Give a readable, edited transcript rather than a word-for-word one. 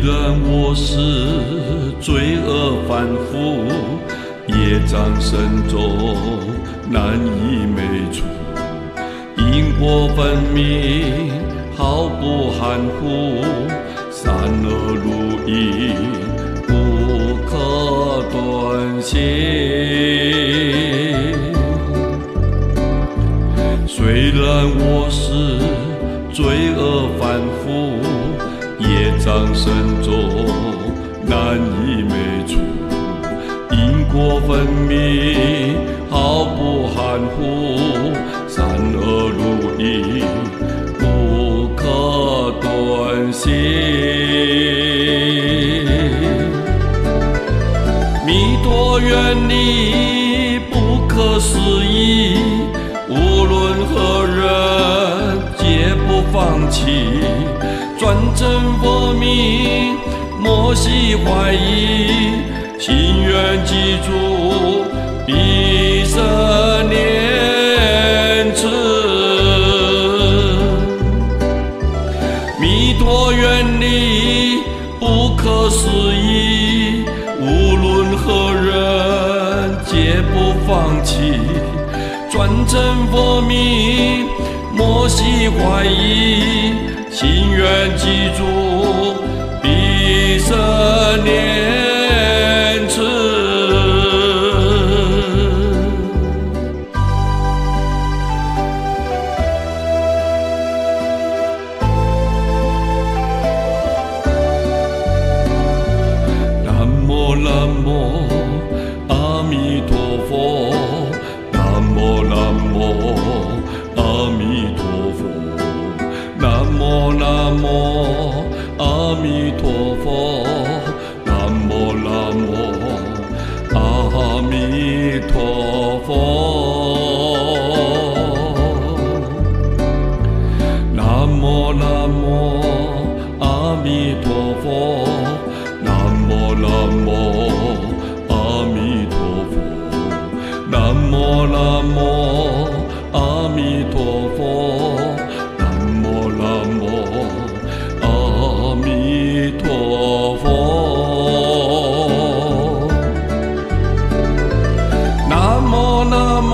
然我是罪恶反复，业障深重，难以灭除，因果分明，毫不含糊，善恶如影，不可断线。虽然我是罪恶反复，业障深重，难以灭除，因果分明，毫不含糊，善恶如影，不可断线。弥陀愿力不可思议，无论何人皆不放弃，专证佛名，莫系怀疑，心愿记住，必生念慈。弥陀愿力不可思议，无论何人皆不放弃，专证佛名，莫系怀疑，心愿记住，必生念慈。南无南无阿弥陀佛，南无南无阿弥陀佛，南无南无阿弥陀佛，南无南无阿弥陀佛，南无南无阿弥陀佛，南无南无阿弥陀佛，南无南无阿弥陀佛，南无南无阿弥陀佛，南无南无